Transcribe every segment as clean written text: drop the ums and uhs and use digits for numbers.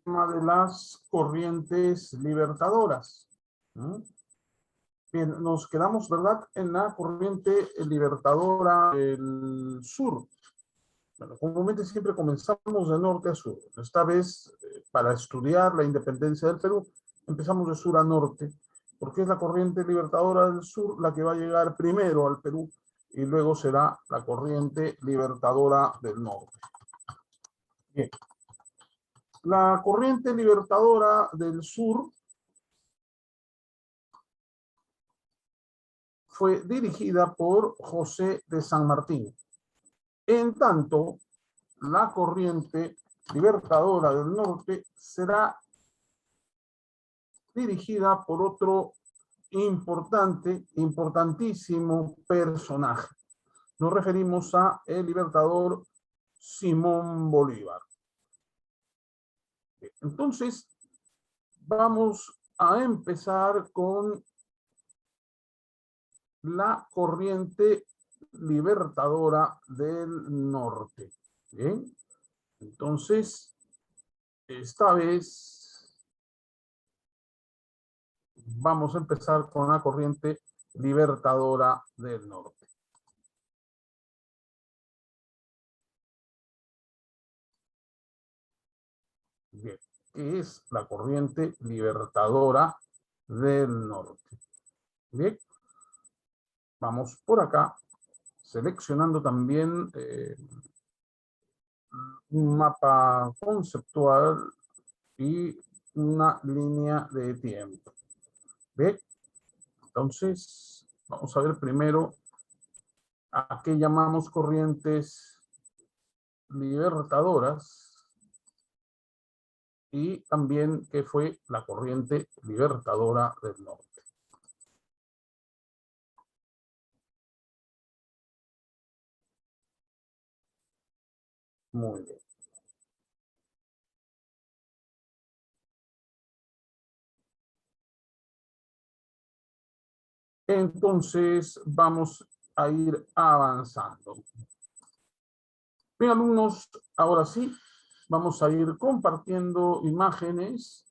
tema de las corrientes libertadoras. ¿Mm? Bien, nos quedamos, ¿verdad?, en la corriente libertadora del sur. Bueno, comúnmente siempre comenzamos de norte a sur. Esta vez, para estudiar la independencia del Perú, empezamos de sur a norte, porque es la corriente libertadora del sur la que va a llegar primero al Perú y luego será la corriente libertadora del norte. Bien. La corriente libertadora del sur fue dirigida por José de San Martín. En tanto, la corriente libertadora del norte será dirigida por otro importantísimo personaje. Nos referimos a el libertador Simón Bolívar. Entonces, vamos a empezar con la corriente libertadora del norte. Bien, entonces, esta vez vamos a empezar con la corriente libertadora del norte. Bien, ¿qué es la corriente libertadora del norte? Bien, vamos por acá, seleccionando también un mapa conceptual y una línea de tiempo. Bien, entonces vamos a ver primero a qué llamamos corrientes libertadoras y también qué fue la corriente libertadora del norte. Muy bien. Entonces vamos a ir avanzando. Bien, alumnos, ahora sí, vamos a ir compartiendo imágenes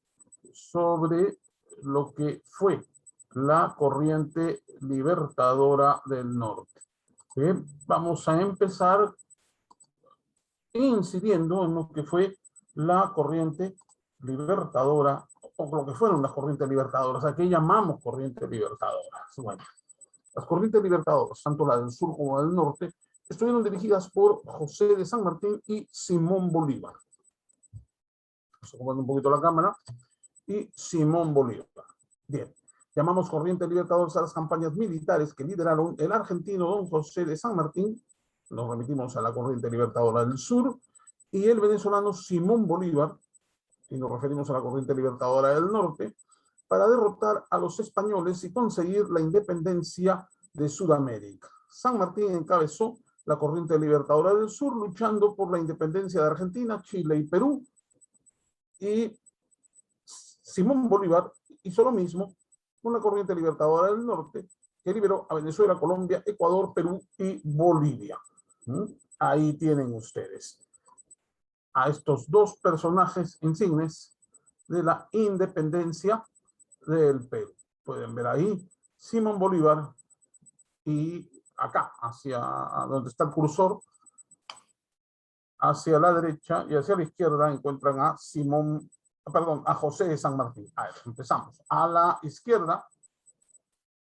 sobre lo que fue la corriente libertadora del norte. Bien, vamos a empezar incidiendo en lo que fue la corriente libertadora, o lo que fueron las corrientes libertadoras, a qué llamamos corrientes libertadoras. Bueno, las corrientes libertadoras, tanto la del sur como la del norte, estuvieron dirigidas por José de San Martín y Simón Bolívar. Vamos a acomodar un poquito la cámara. Y Simón Bolívar. Bien, llamamos corriente libertadora a las campañas militares que lideraron el argentino don José de San Martín, nos remitimos a la corriente libertadora del sur, y el venezolano Simón Bolívar, y nos referimos a la corriente libertadora del norte, para derrotar a los españoles y conseguir la independencia de Sudamérica. San Martín encabezó la corriente libertadora del sur, luchando por la independencia de Argentina, Chile y Perú, y Simón Bolívar hizo lo mismo con la corriente libertadora del norte, que liberó a Venezuela, Colombia, Ecuador, Perú y Bolivia. Ahí tienen ustedes a estos dos personajes insignes de la independencia del Perú. Pueden ver ahí Simón Bolívar y acá, hacia donde está el cursor, hacia la derecha y hacia la izquierda encuentran a a José de San Martín. A ver, empezamos. A la izquierda,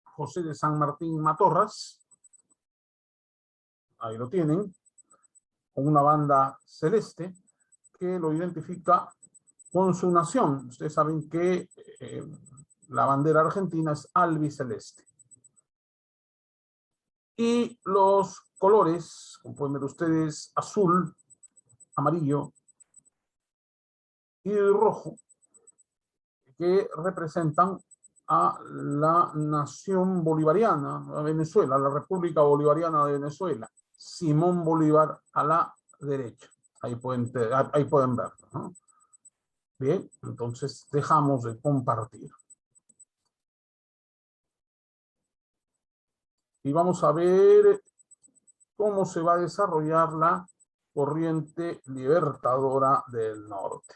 José de San Martín Matorras. Ahí lo tienen. Con una banda celeste que lo identifica con su nación. Ustedes saben que la bandera argentina es albiceleste. Y los colores, como pueden ver ustedes, azul, amarillo y rojo, que representan a la nación bolivariana, a Venezuela, la República Bolivariana de Venezuela. Simón Bolívar a la derecha. Ahí pueden verlo, ¿no? Bien, entonces dejamos de compartir. Y vamos a ver cómo se va a desarrollar la corriente libertadora del norte.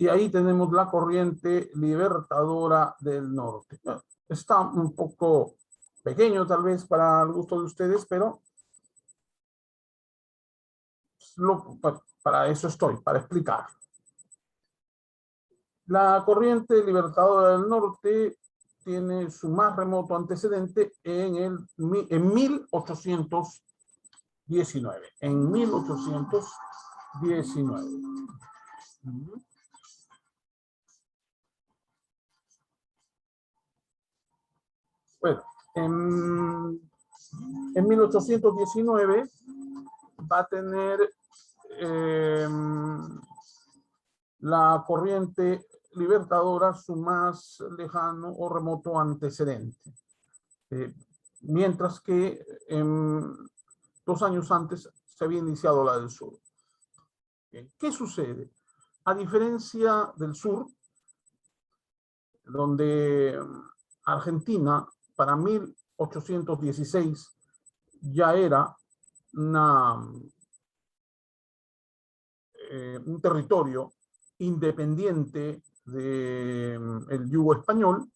Y ahí tenemos la corriente libertadora del norte. Está un poco pequeño tal vez para el gusto de ustedes, pero para eso estoy, para explicar. La corriente libertadora del norte tiene su más remoto antecedente en 1819. En 1819. Bueno, en 1819 va a tener la corriente libertadora su más lejano o remoto antecedente. Mientras que 2 años antes se había iniciado la del sur. ¿Qué sucede? A diferencia del sur, donde Argentina para 1816 ya era un territorio independiente del yugo español,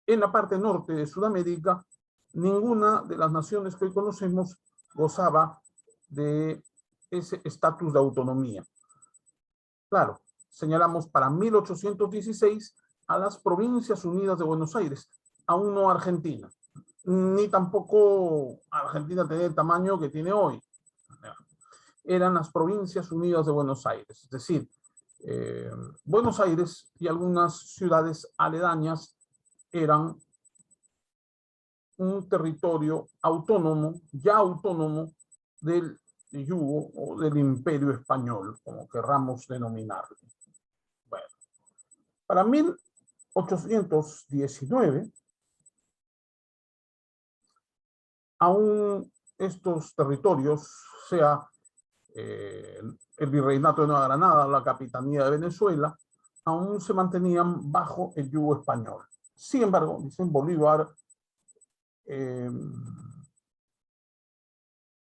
en la parte norte de Sudamérica, ninguna de las naciones que hoy conocemos gozaba de ese estatus de autonomía. Claro, señalamos para 1816 a las Provincias Unidas de Buenos Aires, aún no Argentina, ni tampoco Argentina tenía el tamaño que tiene hoy. Eran las Provincias Unidas de Buenos Aires, es decir, Buenos Aires y algunas ciudades aledañas eran un territorio autónomo, ya autónomo del yugo o del imperio español, como querramos denominarlo. Bueno, para 1819, aún estos territorios, sea el Virreinato de Nueva Granada, la Capitanía de Venezuela, aún se mantenían bajo el yugo español. Sin embargo, dicen, Bolívar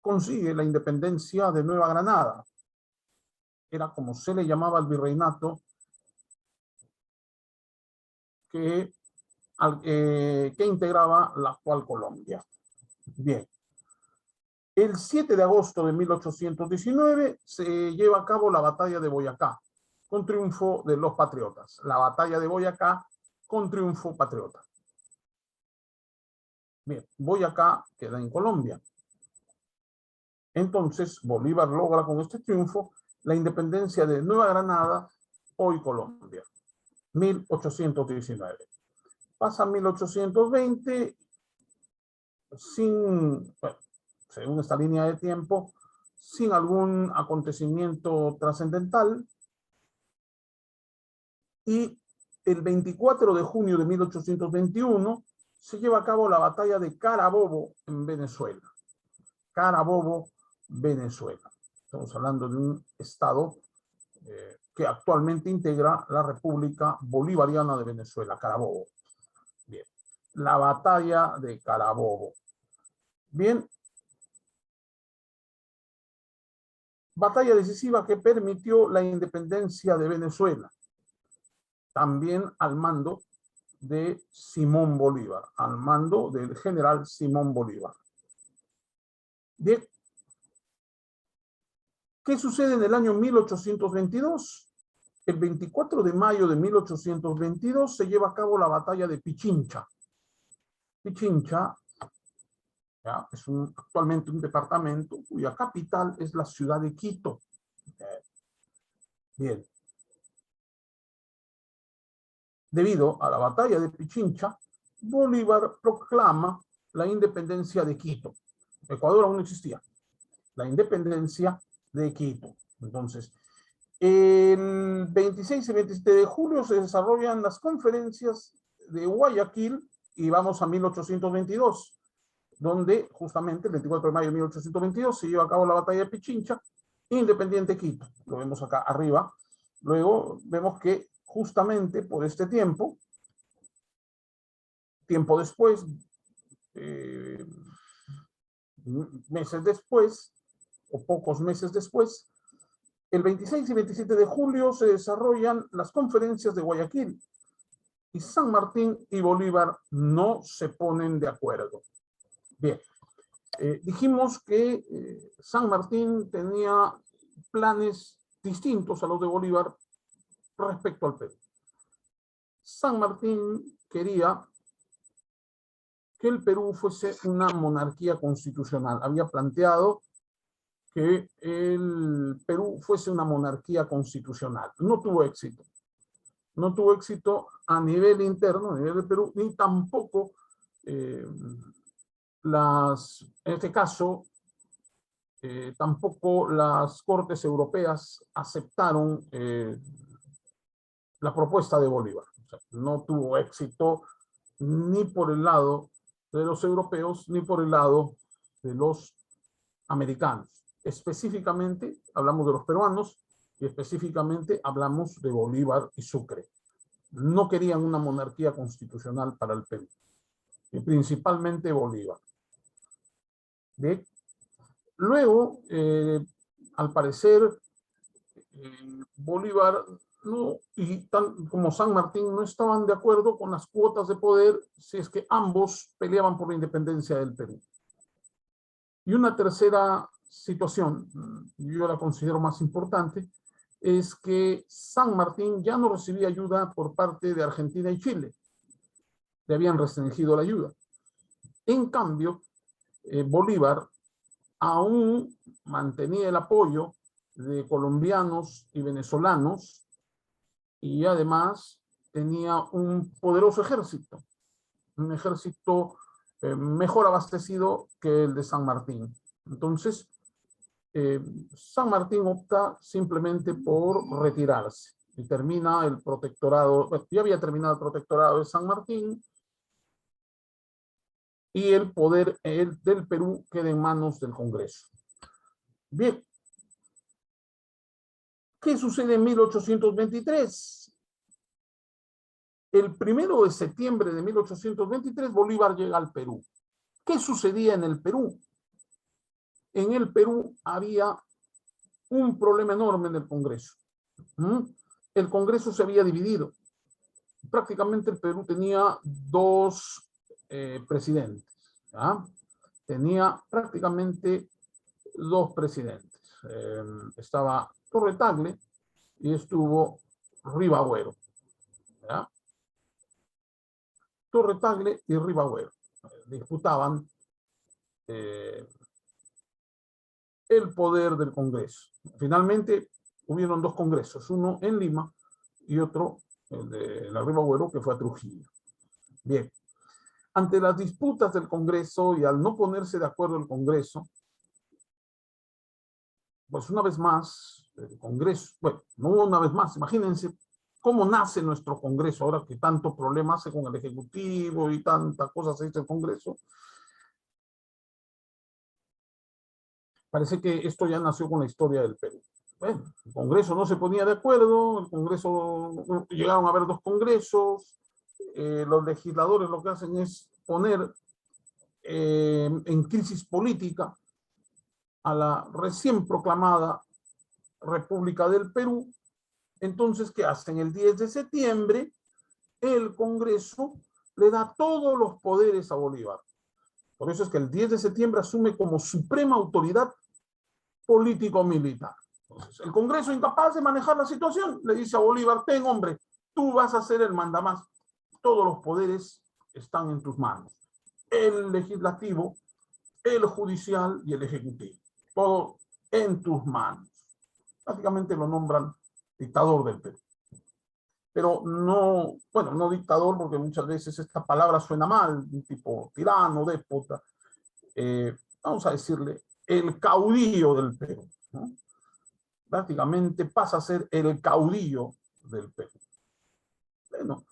consigue la independencia de Nueva Granada. Era como se le llamaba al virreinato que integraba la actual Colombia. Bien. El 7 de agosto de 1819 se lleva a cabo la batalla de Boyacá, con triunfo de los patriotas. La batalla de Boyacá con triunfo patriota. Bien, Boyacá queda en Colombia. Entonces, Bolívar logra con este triunfo la independencia de Nueva Granada, hoy Colombia, 1819. Pasa 1820, bueno, según esta línea de tiempo, sin algún acontecimiento trascendental. Y el 24 de junio de 1821 se lleva a cabo la batalla de Carabobo en Venezuela. Carabobo, Venezuela. Estamos hablando de un estado que actualmente integra la República Bolivariana de Venezuela, Carabobo. Bien, la batalla de Carabobo. Bien, batalla decisiva que permitió la independencia de Venezuela, también al mando de Simón Bolívar, al mando del general Simón Bolívar. Bien, ¿qué sucede en el año 1822? El 24 de mayo de 1822 se lleva a cabo la batalla de Pichincha. Pichincha es actualmente un departamento cuya capital es la ciudad de Quito. Bien. Debido a la batalla de Pichincha, Bolívar proclama la independencia de Quito. Ecuador aún no existía. La independencia de Quito. Entonces, el 26 y 27 de julio se desarrollan las conferencias de Guayaquil y vamos a 1822, donde justamente el 24 de mayo de 1822 se lleva a cabo la batalla de Pichincha, Independiente Quito. Lo vemos acá arriba. Luego vemos que justamente por este tiempo después, meses después, o pocos meses después, El 26 y 27 de julio se desarrollan las conferencias de Guayaquil y San Martín y Bolívar no se ponen de acuerdo. Bien, dijimos que San Martín tenía planes distintos a los de Bolívar respecto al Perú. San Martín quería que el Perú fuese una monarquía constitucional. Había planteado que el Perú fuese una monarquía constitucional. No tuvo éxito. No tuvo éxito a nivel interno, a nivel del Perú, ni tampoco en este caso, tampoco las Cortes Europeas aceptaron la propuesta de Bolívar. O sea, no tuvo éxito ni por el lado de los europeos, ni por el lado de los americanos. Específicamente hablamos de los peruanos y específicamente hablamos de Bolívar y Sucre. No querían una monarquía constitucional para el Perú, y principalmente Bolívar. Bien. Luego, al parecer, Bolívar como San Martín no estaban de acuerdo con las cuotas de poder si es que ambos peleaban por la independencia del Perú. Y una tercera situación, yo la considero más importante, es que San Martín ya no recibía ayuda por parte de Argentina y Chile. Le habían restringido la ayuda. En cambio, Bolívar aún mantenía el apoyo de colombianos y venezolanos y además tenía un poderoso ejército, un ejército mejor abastecido que el de San Martín. Entonces, San Martín opta simplemente por retirarse y termina el protectorado, ya había terminado el protectorado de San Martín y el poder del Perú queda en manos del Congreso. Bien, ¿qué sucede en 1823? El 1 de septiembre de 1823 Bolívar llega al Perú. ¿Qué sucedía en el Perú? En el Perú había un problema enorme en el Congreso. El Congreso se había dividido. Prácticamente el Perú tenía dos presidentes. ¿Ya? Tenía prácticamente dos presidentes. Estaba Torre Tagle y estuvo Ribagüero. ¿Ya? Torre Tagle y Ribagüero disputaban el poder del Congreso. Finalmente hubieron dos congresos, uno en Lima y otro, el de la Ribagüero, que fue a Trujillo. Bien, ante las disputas del Congreso y al no ponerse de acuerdo el Congreso, pues una vez más, el Congreso, bueno, no una vez más, imagínense cómo nace nuestro Congreso, ahora que tanto problema hace con el Ejecutivo y tantas cosas hace el Congreso. Parece que esto ya nació con la historia del Perú. Bueno, el Congreso no se ponía de acuerdo, el Congreso, llegaron a haber dos congresos, los legisladores lo que hacen es poner en crisis política a la recién proclamada República del Perú. Entonces, ¿qué hacen? El 10 de septiembre, el Congreso le da todos los poderes a Bolívar. Por eso es que el 10 de septiembre asume como suprema autoridad político-militar. Entonces, el Congreso, incapaz de manejar la situación, le dice a Bolívar: ten, hombre, tú vas a ser el mandamás. Todos los poderes están en tus manos. El legislativo, el judicial y el ejecutivo. Todo en tus manos. Prácticamente lo nombran dictador del Perú. Pero no, bueno, no dictador, porque muchas veces esta palabra suena mal, un tipo tirano, déspota. Vamos a decirle el caudillo del Perú, ¿no? Prácticamente pasa a ser el caudillo del Perú. Bueno,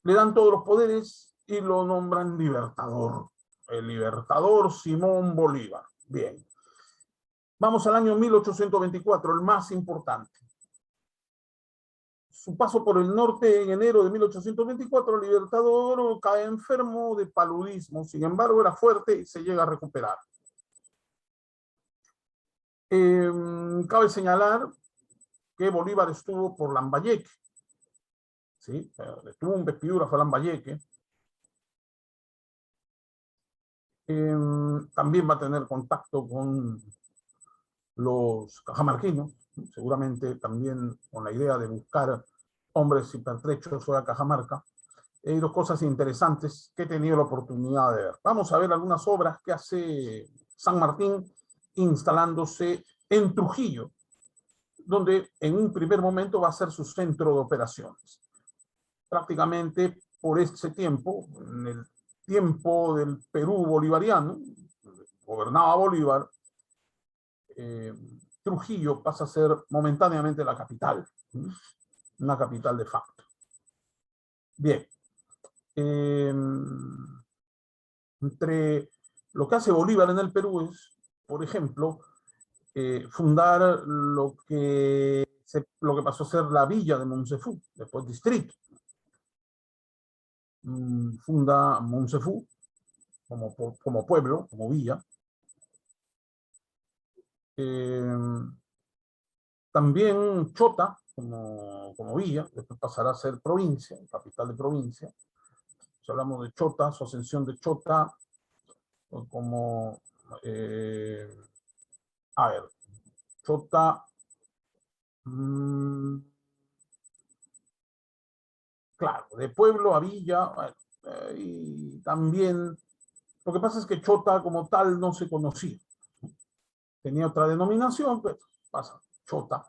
le dan todos los poderes y lo nombran libertador. El libertador Simón Bolívar. Bien. Vamos al año 1824, el más importante. Su paso por el norte en enero de 1824, el libertador cae enfermo de paludismo. Sin embargo, era fuerte y se llega a recuperar. Cabe señalar que Bolívar estuvo por Lambayeque, ¿sí? Tuvo un vestidura, fue Lambayeque. También va a tener contacto con los cajamarquinos, ¿no? Seguramente también con la idea de buscar hombres y pertrechos fue a Cajamarca. Hay dos cosas interesantes que he tenido la oportunidad de ver. Vamos a ver algunas obras que hace San Martín instalándose en Trujillo, donde en un primer momento va a ser su centro de operaciones. Prácticamente por ese tiempo, en el tiempo del Perú bolivariano, gobernaba Bolívar, Trujillo pasa a ser momentáneamente la capital, una capital de facto. Bien, entre lo que hace Bolívar en el Perú es, por ejemplo, fundar lo que pasó a ser la villa de Moncefú, después distrito. Funda Moncefú como pueblo, como villa. También Chota como villa, después pasará a ser provincia, capital de provincia. Si hablamos de Chota, su ascensión de Chota, como, a ver, Chota, claro, de pueblo a villa, y también, lo que pasa es que Chota como tal no se conocía. Tenía otra denominación, pues pasa Chota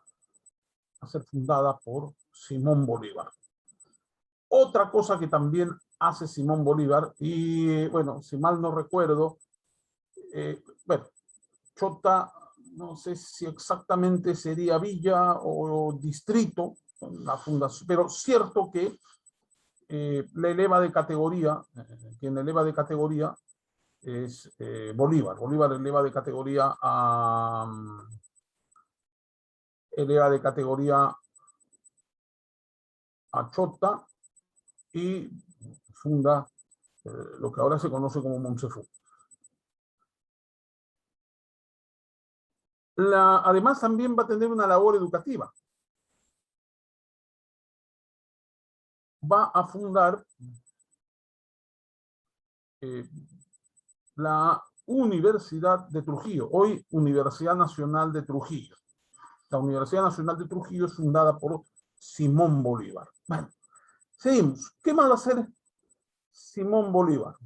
a ser fundada por Simón Bolívar. Otra cosa que también hace Simón Bolívar, y bueno, si mal no recuerdo, bueno, Chota, no sé si exactamente sería villa o distrito, la fundación, pero cierto que le eleva de categoría, quien eleva de categoría es Bolívar. Bolívar eleva de categoría a Chota y funda lo que ahora se conoce como Moncefú. Además, también va a tener una labor educativa. Va a fundar la Universidad de Trujillo, hoy Universidad Nacional de Trujillo. La Universidad Nacional de Trujillo es fundada por Simón Bolívar. Bueno, seguimos. ¿Qué más va a hacer Simón Bolívar?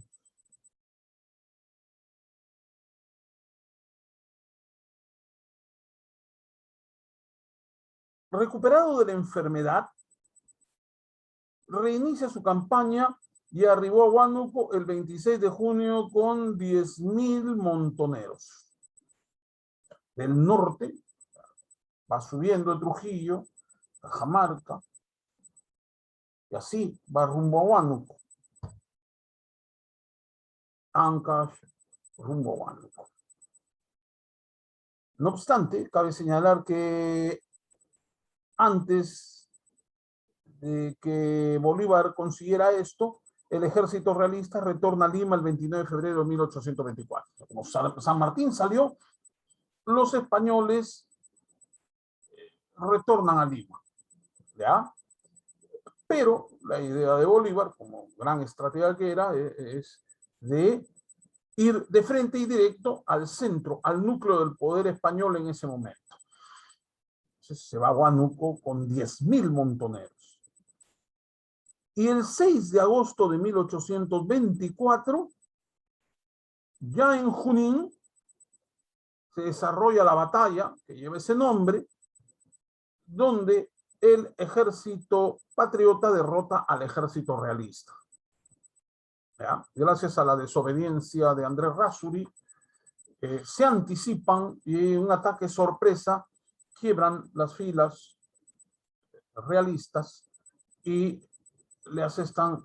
Recuperado de la enfermedad, reinicia su campaña y arribó a Huánuco el 26 de junio con 10.000 montoneros. Del norte, va subiendo de Trujillo, Cajamarca, y así va rumbo a Huánuco. Ancash, rumbo a Huánuco. No obstante, cabe señalar que antes de que Bolívar consiguiera esto, el ejército realista retorna a Lima el 29 de febrero de 1824. Como San Martín salió, los españoles retornan a Lima, ¿ya? Pero la idea de Bolívar, como gran estratega que era, es de ir de frente y directo al centro, al núcleo del poder español en ese momento. Entonces se va a Huánuco con 10.000 montoneros. Y el 6 de agosto de 1824, ya en Junín, se desarrolla la batalla que lleva ese nombre, donde el ejército patriota derrota al ejército realista. ¿Ya? Gracias a la desobediencia de Andrés Rásuri, se anticipan y en un ataque sorpresa quiebran las filas realistas y le asestan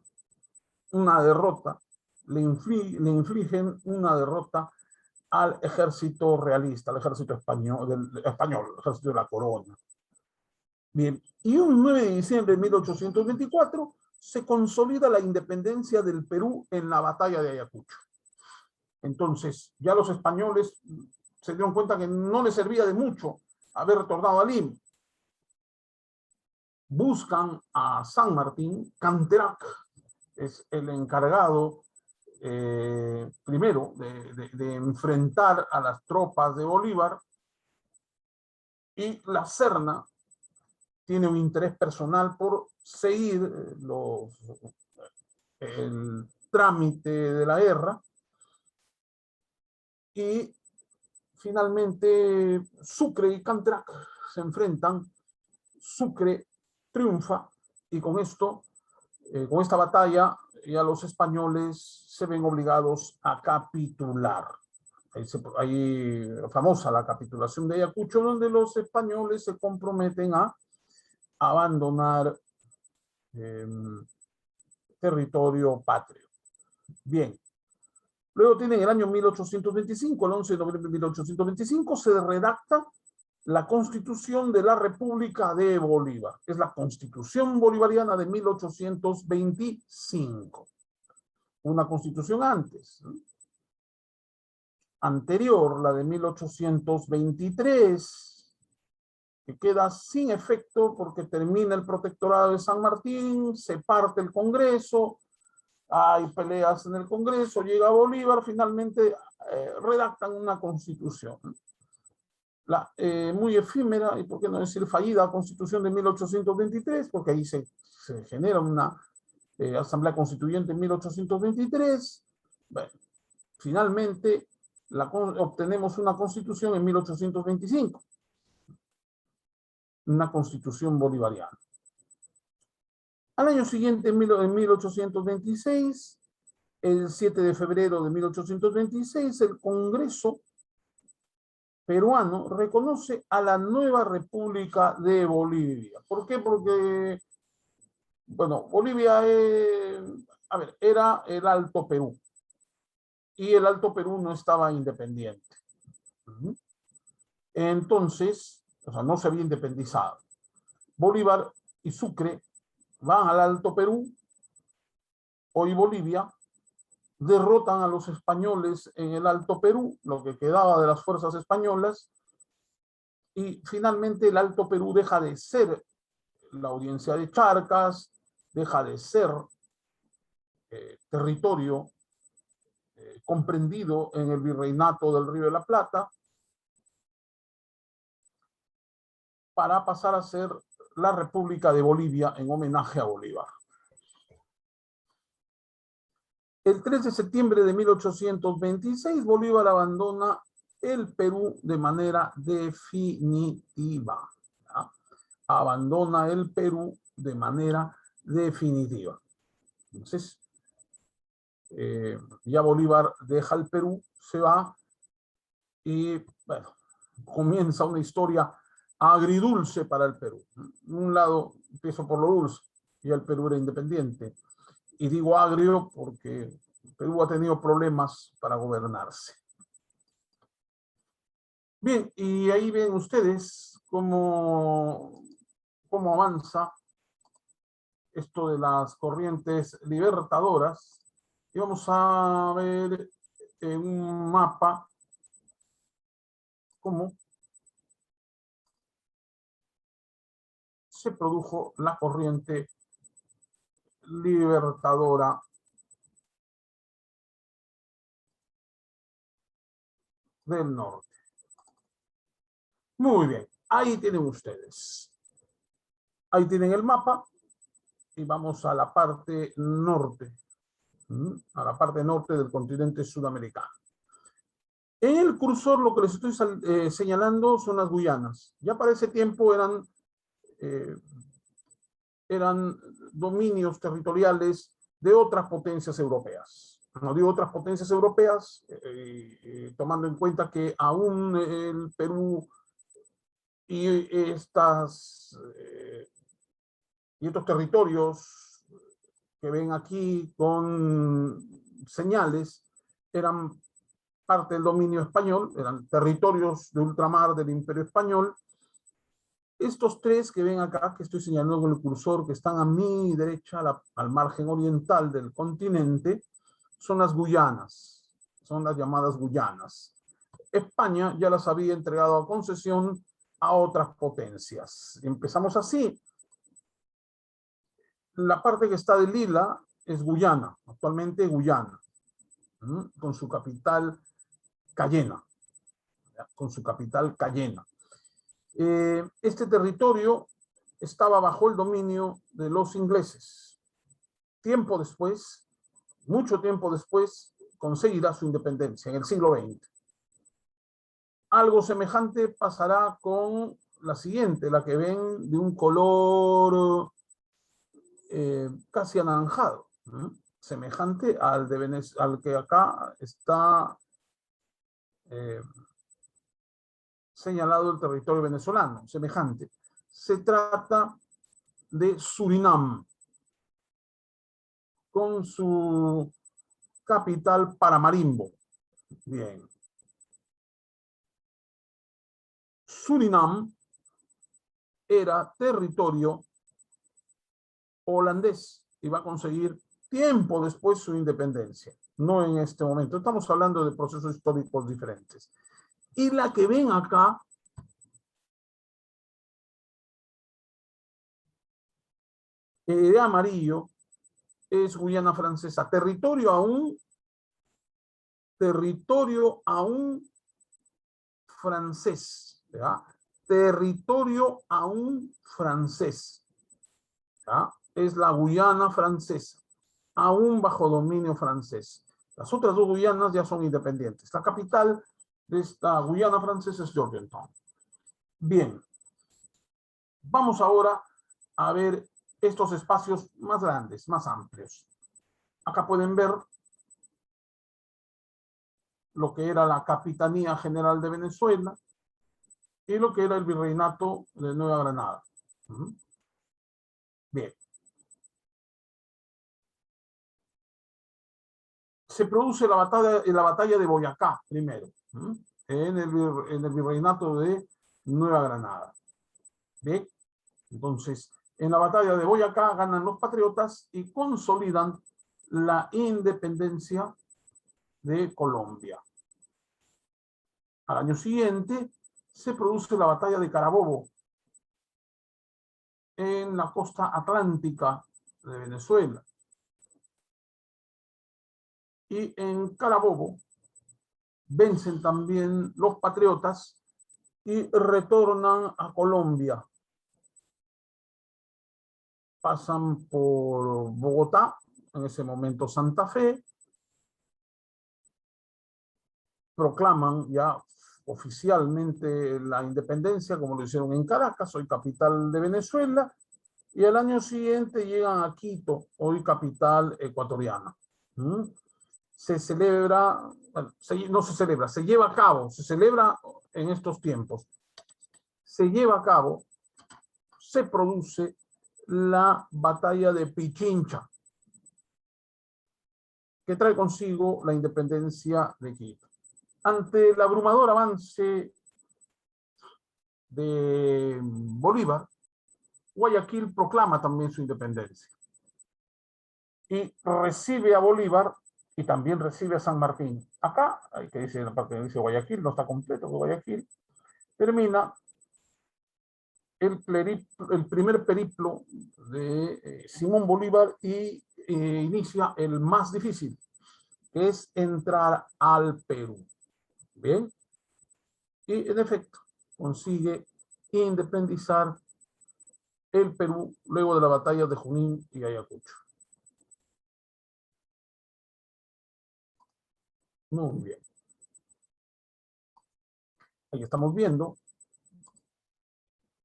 una derrota, le infligen una derrota al ejército realista, al ejército español, el ejército de la corona. Bien, y un 9 de diciembre de 1824 se consolida la independencia del Perú en la batalla de Ayacucho. Entonces, ya los españoles se dieron cuenta que no les servía de mucho haber retornado a Lima. Buscan a San Martín. Canterac es el encargado primero de enfrentar a las tropas de Bolívar, y la Serna tiene un interés personal por seguir el trámite de la guerra, y finalmente Sucre y Canterac se enfrentan. Sucre triunfa, y con esto, con esta batalla, ya los españoles se ven obligados a capitular. Ahí famosa la capitulación de Ayacucho, donde los españoles se comprometen a abandonar territorio patrio. Bien. Luego tienen el año 1825, el 11 de noviembre de 1825, se redacta la Constitución de la República de Bolívar. Es la Constitución Bolivariana de 1825. Una constitución antes, ¿no? Anterior, la de 1823, que queda sin efecto porque termina el protectorado de San Martín, se parte el Congreso, hay peleas en el Congreso, llega Bolívar, finalmente redactan una constitución. Muy efímera, y por qué no decir fallida, Constitución de 1823, porque ahí se genera una Asamblea Constituyente en 1823. Bueno, finalmente obtenemos una Constitución en 1825, una Constitución bolivariana. Al año siguiente, en 1826, el 7 de febrero de 1826, el Congreso peruano reconoce a la nueva República de Bolivia. ¿Por qué? Porque, bueno, Bolivia era el Alto Perú, y el Alto Perú no estaba independiente. Entonces, o sea, no se había independizado. Bolívar y Sucre van al Alto Perú, hoy Bolivia, derrotan a los españoles en el Alto Perú, lo que quedaba de las fuerzas españolas, y finalmente el Alto Perú deja de ser la Audiencia de Charcas, deja de ser territorio comprendido en el Virreinato del Río de la Plata, para pasar a ser la República de Bolivia en homenaje a Bolívar. El 3 de septiembre de 1826, Bolívar abandona el Perú de manera definitiva. ¿Ya? Abandona el Perú de manera definitiva. Entonces, ya Bolívar deja el Perú, se va, y bueno, comienza una historia agridulce para el Perú. De un lado, empiezo por lo dulce, ya el Perú era independiente. Y digo agrio porque Perú ha tenido problemas para gobernarse. Bien, y ahí ven ustedes cómo avanza esto de las corrientes libertadoras. Y vamos a ver en un mapa cómo se produjo la corriente libertadora del norte. Muy bien, ahí tienen ustedes. Ahí tienen el mapa, y vamos a la parte norte, a la parte norte del continente sudamericano. En el cursor lo que les estoy señalando son las Guyanas. Ya para ese tiempo eran dominios territoriales de otras potencias europeas. No digo otras potencias europeas, tomando en cuenta que aún el Perú y estos territorios que ven aquí con señales eran parte del dominio español, eran territorios de ultramar del Imperio Español. Estos tres que ven acá, que estoy señalando con el cursor, que están a mi derecha, al margen oriental del continente, son las Guyanas, son las llamadas Guyanas. España ya las había entregado a concesión a otras potencias. Empezamos así. La parte que está de lila es Guyana, actualmente Guyana, con su capital Cayena, con su capital Cayena. Este territorio estaba bajo el dominio de los ingleses. Tiempo después, mucho tiempo después, conseguirá su independencia en el siglo XX. Algo semejante pasará con la siguiente, la que ven de un color casi anaranjado, semejante al, al que acá está señalado el territorio venezolano, semejante. Se trata de Surinam, con su capital Paramaribo. Bien. Surinam era territorio holandés y va a conseguir tiempo después su independencia, no en este momento. Estamos hablando de procesos históricos diferentes. Y la que ven acá de amarillo es Guyana Francesa, territorio aún francés, ¿verdad? Territorio aún francés, ¿verdad? Es la Guyana Francesa, aún bajo dominio francés. Las otras dos Guyanas ya son independientes. La capital de esta Guyana Francesa es Georgetown. Bien, vamos ahora a ver estos espacios más grandes, más amplios. Acá pueden ver lo que era la Capitanía General de Venezuela y lo que era el Virreinato de Nueva Granada. Bien. Se produce la batalla de Boyacá primero, en el Virreinato de Nueva Granada. Bien. Entonces, en la batalla de Boyacá ganan los patriotas y consolidan la independencia de Colombia. Al año siguiente se produce la batalla de Carabobo en la costa atlántica de Venezuela. Y en Carabobo vencen también los patriotas y retornan a Colombia. Pasan por Bogotá, en ese momento Santa Fe, proclaman ya oficialmente la independencia, como lo hicieron en Caracas, hoy capital de Venezuela, y al año siguiente llegan a Quito, hoy capital ecuatoriana. Se celebra, bueno, no se celebra, se lleva a cabo, se celebra en estos tiempos, se lleva a cabo, se produce la batalla de Pichincha, que trae consigo la independencia de Quito. Ante el abrumador avance de Bolívar, Guayaquil proclama también su independencia y recibe a Bolívar y también recibe a San Martín. Acá, hay que decir la parte que dice Guayaquil, no está completo, que Guayaquil termina el primer periplo de Simón Bolívar y inicia el más difícil, que es entrar al Perú. Bien, y en efecto consigue independizar el Perú luego de la batalla de Junín y Ayacucho. Muy bien. Ahí estamos viendo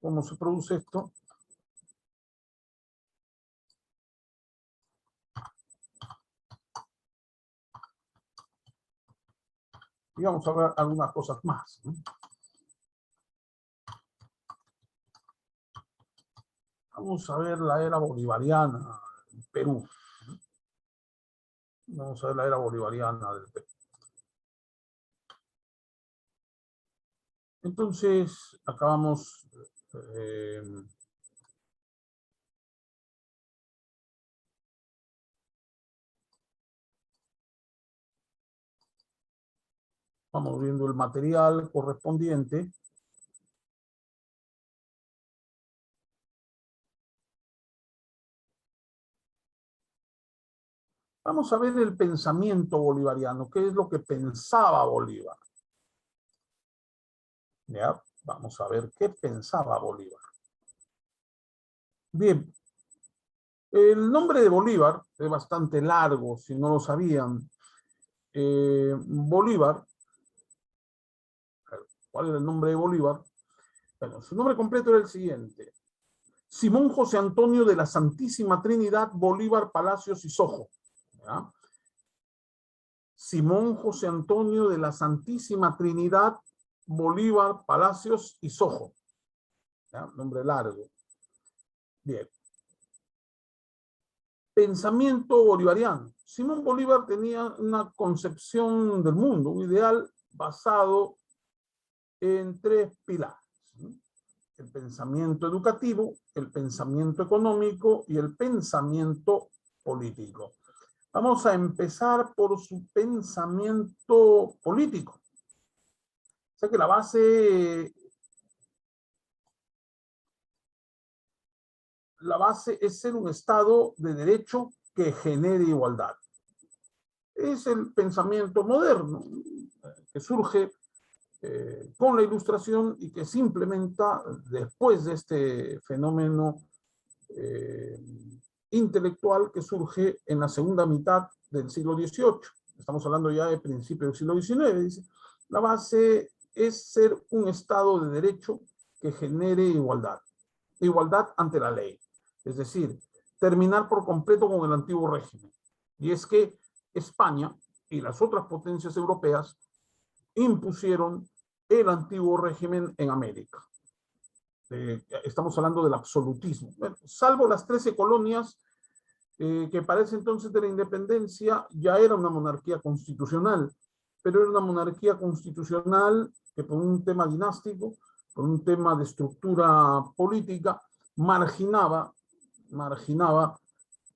cómo se produce esto. Y vamos a ver algunas cosas más, ¿no? Vamos a ver la era bolivariana en Perú. Vamos a ver la era bolivariana del Perú. Entonces, acabamos Vamos viendo el material correspondiente. Vamos a ver el pensamiento bolivariano, qué es lo que pensaba Bolívar. ¿Ya? Vamos a ver qué pensaba Bolívar. Bien, el nombre de Bolívar es bastante largo, si no lo sabían. Bolívar, ¿cuál era el nombre de Bolívar? Bueno, su nombre completo era el siguiente: Simón José Antonio de la Santísima Trinidad Bolívar Palacios y Sojo. ¿Ya? Simón José Antonio de la Santísima Trinidad Bolívar Palacios y Sojo. ¿Ya? Nombre largo. Bien. Pensamiento bolivariano. Simón Bolívar tenía una concepción del mundo, un ideal basado en tres pilares: el pensamiento educativo, el pensamiento económico y el pensamiento político. Vamos a empezar por su pensamiento político. O sea que la base es ser un Estado de derecho que genere igualdad. Es el pensamiento moderno que surge con la Ilustración y que se implementa después de este fenómeno intelectual que surge en la segunda mitad del siglo XVIII. Estamos hablando ya de principios del siglo XIX. Dice, la base es ser un Estado de derecho que genere igualdad. Igualdad ante la ley. Es decir, terminar por completo con el antiguo régimen. Y es que España y las otras potencias europeas impusieron el antiguo régimen en América. Estamos hablando del absolutismo. Bueno, salvo las 13 colonias que para ese entonces de la independencia ya era una monarquía constitucional, pero era una monarquía constitucional que por un tema dinástico, por un tema de estructura política, marginaba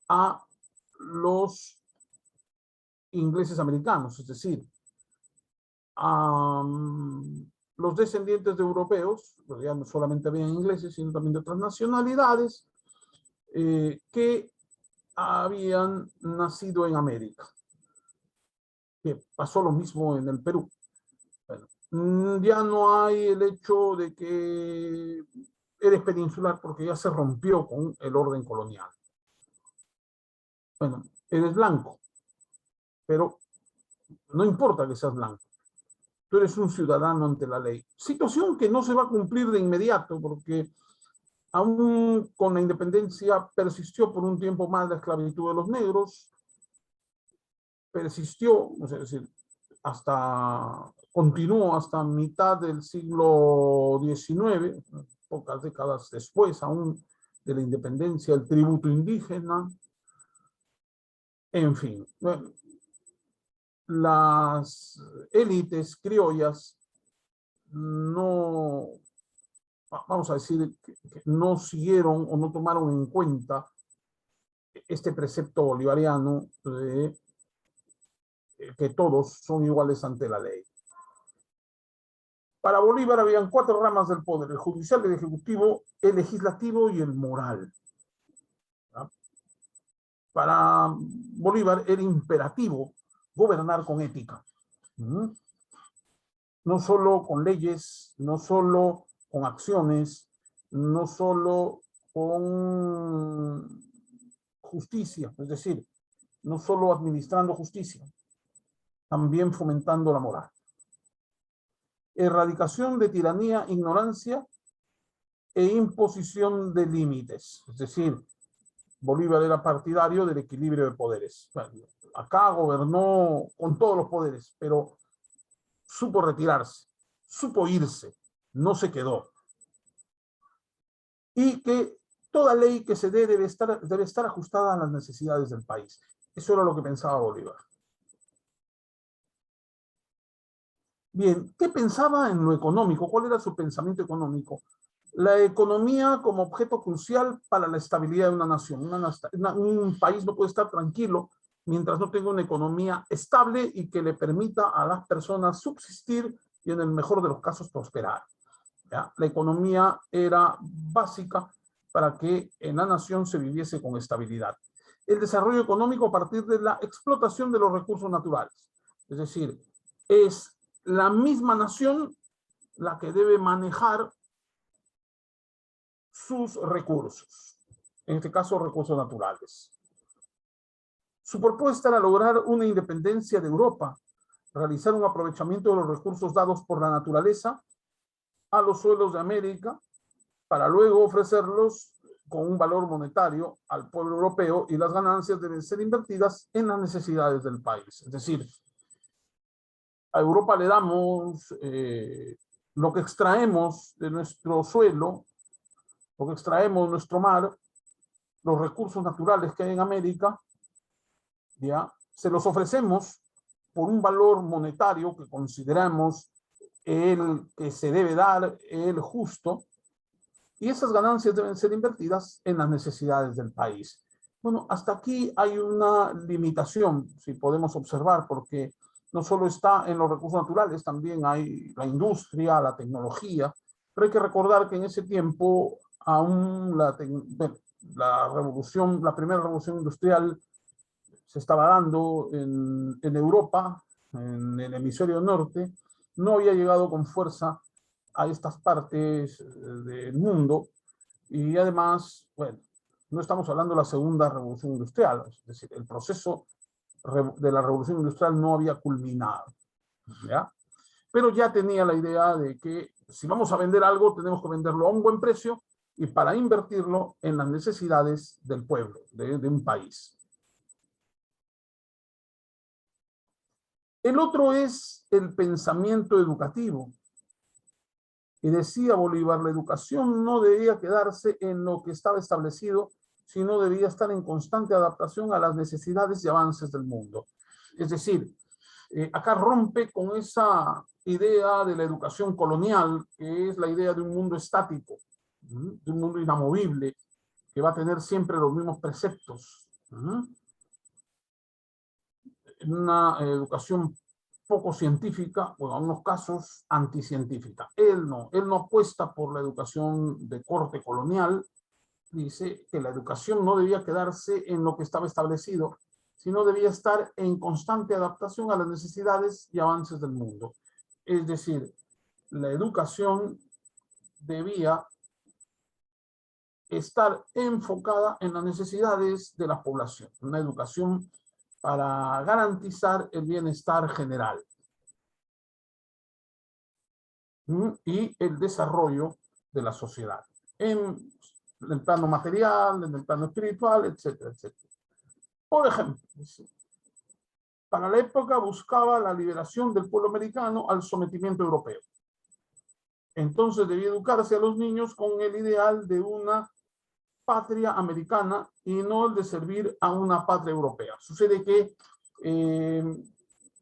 a los ingleses americanos, es decir, a los descendientes de europeos, pues ya no solamente habían ingleses, sino también de otras nacionalidades, que habían nacido en América. Que pasó lo mismo en el Perú. Bueno, ya no hay el hecho de que eres peninsular porque ya se rompió con el orden colonial. Bueno, eres blanco, pero no importa que seas blanco. Tú eres un ciudadano ante la ley. Situación que no se va a cumplir de inmediato porque aún con la independencia persistió por un tiempo más la esclavitud de los negros, persistió, es decir, continuó hasta mitad del siglo XIX, pocas décadas después aún de la independencia, el tributo indígena, en fin. Bueno, las élites criollas no, vamos a decir, que no siguieron o no tomaron en cuenta este precepto bolivariano de que todos son iguales ante la ley. Para Bolívar habían 4 ramas del poder: el judicial, el ejecutivo, el legislativo y el moral. ¿Ya? Para Bolívar era imperativo gobernar con ética. No solo con leyes, no solo con acciones, no solo con justicia, es decir, no solo administrando justicia, también fomentando la moral. Erradicación de tiranía, ignorancia e imposición de límites. Es decir, Bolívar era partidario del equilibrio de poderes. Bueno, acá gobernó con todos los poderes, pero supo retirarse, supo irse, no se quedó. Y que toda ley que se dé debe estar ajustada a las necesidades del país. Eso era lo que pensaba Bolívar. Bien, ¿qué pensaba en lo económico? ¿Cuál era su pensamiento económico? La economía como objeto crucial para la estabilidad de una nación. Un país no puede estar tranquilo mientras no tenga una economía estable y que le permita a las personas subsistir y en el mejor de los casos prosperar. ¿Ya? La economía era básica para que en la nación se viviese con estabilidad. El desarrollo económico a partir de la explotación de los recursos naturales. Es decir, es la misma nación la que debe manejar sus recursos, en este caso recursos naturales. Su propuesta era lograr una independencia de Europa, realizar un aprovechamiento de los recursos dados por la naturaleza a los suelos de América, para luego ofrecerlos con un valor monetario al pueblo europeo, y las ganancias deben ser invertidas en las necesidades del país. Es decir, a Europa le damos lo que extraemos de nuestro suelo, lo que extraemos de nuestro mar, los recursos naturales que hay en América, ¿ya? Se los ofrecemos por un valor monetario que consideramos el que se debe dar, el justo, y esas ganancias deben ser invertidas en las necesidades del país. Bueno, hasta aquí hay una limitación, si podemos observar, porque no solo está en los recursos naturales, también hay la industria, la tecnología, pero hay que recordar que en ese tiempo aún la primera revolución industrial se estaba dando en Europa, en el hemisferio norte, no había llegado con fuerza a estas partes del mundo, y además, bueno, no estamos hablando de la segunda revolución industrial, es decir, el proceso de la revolución industrial no había culminado, ¿ya? Pero ya tenía la idea de que si vamos a vender algo, tenemos que venderlo a un buen precio y para invertirlo en las necesidades del pueblo, de un país. El otro es el pensamiento educativo. Y decía Bolívar, la educación no debía quedarse en lo que estaba establecido, sino debía estar en constante adaptación a las necesidades y avances del mundo. Es decir, acá rompe con esa idea de la educación colonial, que es la idea de un mundo estático, de un mundo inamovible, que va a tener siempre los mismos preceptos. Una educación poco científica, o en algunos casos anticientífica. Él no apuesta por la educación de corte colonial, dice que la educación no debía quedarse en lo que estaba establecido, sino debía estar en constante adaptación a las necesidades y avances del mundo. Es decir, la educación debía estar enfocada en las necesidades de la población, una educación para garantizar el bienestar general y el desarrollo de la sociedad, en el plano material, en el plano espiritual, etcétera, etcétera. Por ejemplo, para la época buscaba la liberación del pueblo americano al sometimiento europeo. Entonces debía educarse a los niños con el ideal de una patria americana y no el de servir a una patria europea. Sucede que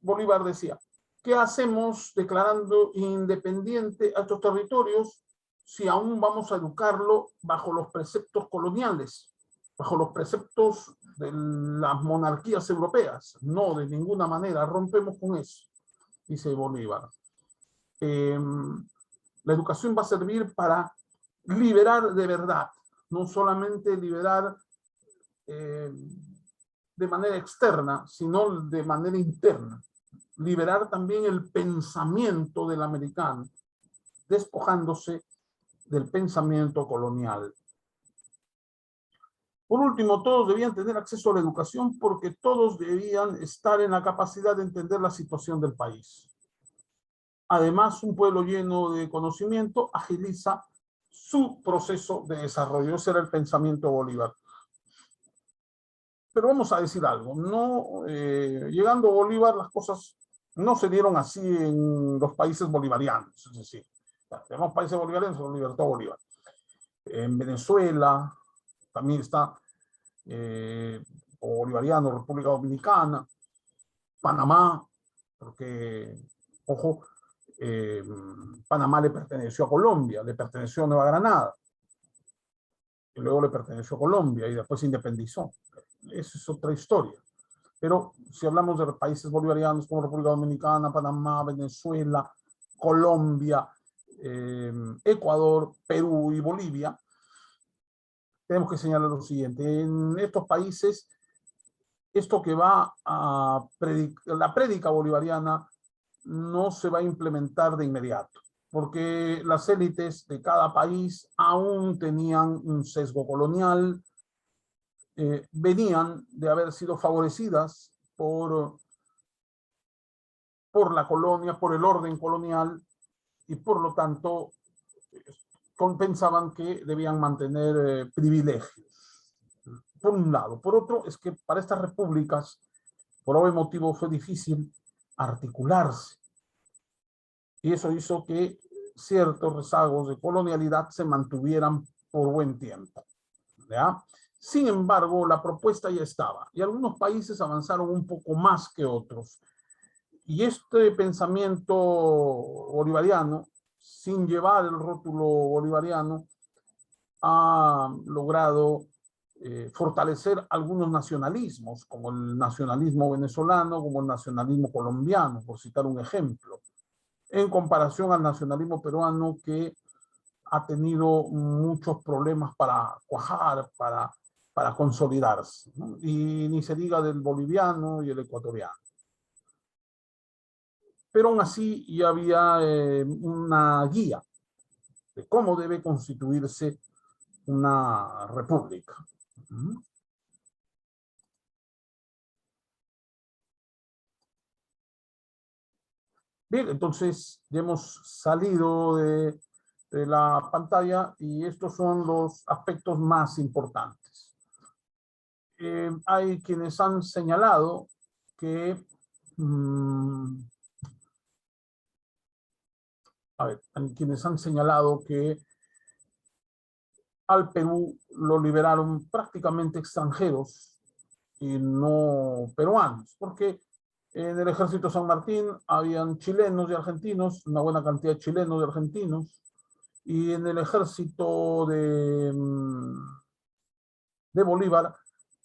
Bolívar decía, ¿qué hacemos declarando independiente a estos territorios si aún vamos a educarlo bajo los preceptos coloniales, bajo los preceptos de las monarquías europeas? No, de ninguna manera, rompemos con eso, dice Bolívar. La educación va a servir para liberar de verdad, no solamente liberar de manera externa, sino de manera interna. Liberar también el pensamiento del americano, despojándose del pensamiento colonial. Por último, todos debían tener acceso a la educación porque todos debían estar en la capacidad de entender la situación del país. Además, un pueblo lleno de conocimiento agiliza su proceso de desarrollo. Ese era el pensamiento de Bolívar. Pero vamos a decir algo, no, llegando a Bolívar las cosas no se dieron así en los países bolivarianos, es decir, tenemos países bolivarianos, se libertó Bolívar. En Venezuela también está bolivariano, República Dominicana, Panamá, porque, ojo, Panamá le perteneció a Colombia, le perteneció a Nueva Granada, y luego le perteneció a Colombia y después se independizó. Esa es otra historia. Pero si hablamos de países bolivarianos como República Dominicana, Panamá, Venezuela, Colombia, Ecuador, Perú y Bolivia, tenemos que señalar lo siguiente. En estos países, esto que va a la prédica bolivariana no se va a implementar de inmediato, porque las élites de cada país aún tenían un sesgo colonial, venían de haber sido favorecidas por la colonia, por el orden colonial, y por lo tanto pensaban que debían mantener privilegios, por un lado. Por otro, es que para estas repúblicas, por obvio motivo, fue difícil articularse. Y eso hizo que ciertos rezagos de colonialidad se mantuvieran por buen tiempo, ¿ya? Sin embargo, la propuesta ya estaba, y algunos países avanzaron un poco más que otros. Y este pensamiento bolivariano, sin llevar el rótulo bolivariano, ha logrado fortalecer algunos nacionalismos, como el nacionalismo venezolano, como el nacionalismo colombiano, por citar un ejemplo, en comparación al nacionalismo peruano, que ha tenido muchos problemas para cuajar, para consolidarse, ¿no? Y ni se diga del boliviano y el ecuatoriano. Pero aún así ya había una guía de cómo debe constituirse una república. Bien, entonces ya hemos salido de la pantalla y estos son los aspectos más importantes. Hay quienes han señalado que, hay quienes han señalado que al Perú lo liberaron prácticamente extranjeros y no peruanos, porque en el ejército San Martín habían chilenos y argentinos, una buena cantidad de chilenos y argentinos, y en el ejército de Bolívar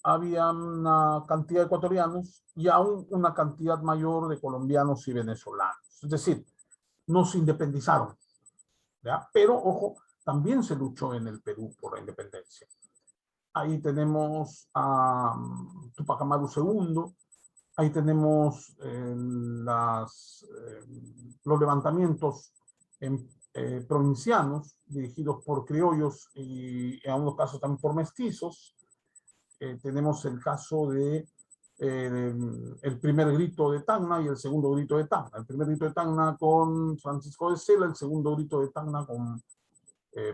había una cantidad de ecuatorianos y aún una cantidad mayor de colombianos y venezolanos. Es decir, no se independizaron, ¿ya? Pero, ojo, también se luchó en el Perú por la independencia. Ahí tenemos a Tupac Amaru II, ahí tenemos los levantamientos provincianos dirigidos por criollos y en algunos casos también por mestizos. Tenemos el caso de el primer grito de Tacna y el segundo grito de Tacna. El primer grito de Tacna con Francisco de Sela, el segundo grito de Tacna con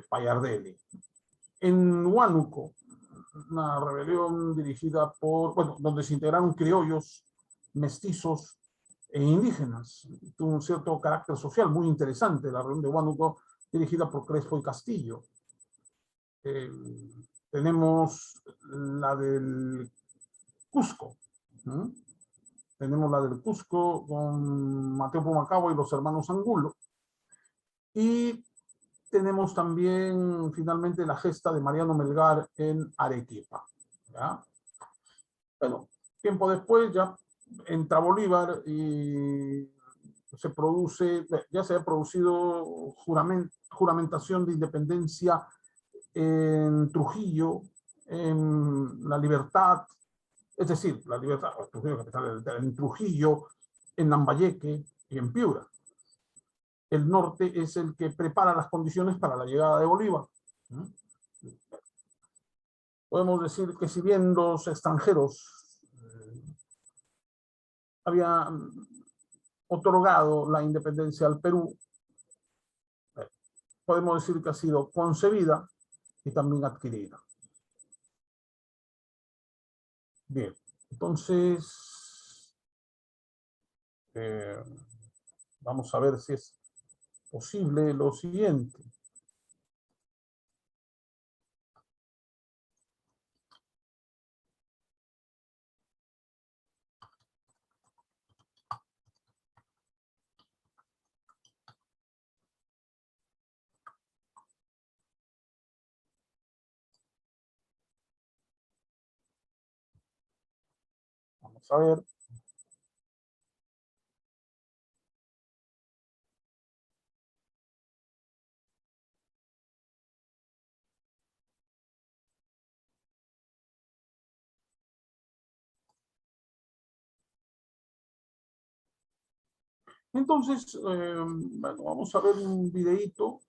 Payardelli. En Huánuco, una rebelión dirigida por, bueno, donde se integraron criollos, mestizos e indígenas. Tuvo un cierto carácter social muy interesante la rebelión de Huánuco, dirigida por Crespo y Castillo. Tenemos la del Cusco. Tenemos la del Cusco con Mateo Pumacabo y los hermanos Angulo. Y tenemos también finalmente la gesta de Mariano Melgar en Arequipa, ¿ya? Bueno, tiempo después ya entra Bolívar y se produce, ya se ha producido juramentación de independencia en Trujillo, en La Libertad, es decir, La Libertad, Trujillo, capital, en Trujillo, en Lambayeque y en Piura. El norte es el que prepara las condiciones para la llegada de Bolívar. Podemos decir que si bien los extranjeros habían otorgado la independencia al Perú, podemos decir que ha sido concebida y también adquirida. Bien, entonces vamos a ver si es posible lo siguiente. Vamos Vamos a ver. Entonces, bueno, vamos a ver un videíto,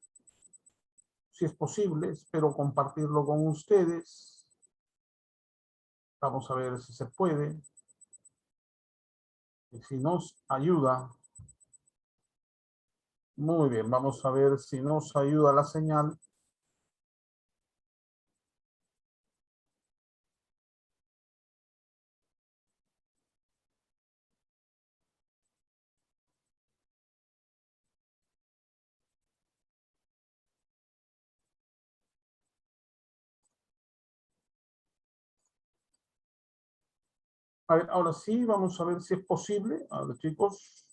si es posible. Espero compartirlo con ustedes. Vamos a ver si se puede. Y si nos ayuda. Muy bien, vamos a ver si nos ayuda la señal. A ver, ahora sí, vamos a ver si es posible. A ver, chicos.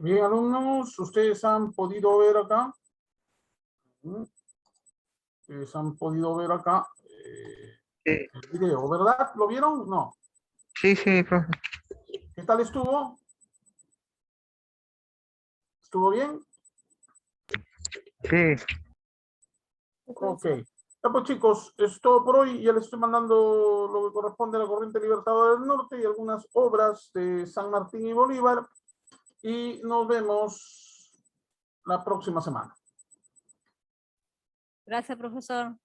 Bien, alumnos, ustedes han podido ver acá. Ustedes han podido ver acá Sí, el video, ¿verdad? ¿Lo vieron? No. sí, profe. ¿Qué tal estuvo? ¿Estuvo bien? Sí, Ok. Ya pues chicos, es todo por hoy. Ya les estoy mandando lo que corresponde a la corriente libertadora del norte y algunas obras de San Martín y Bolívar. Y nos vemos la próxima semana. Gracias, profesor.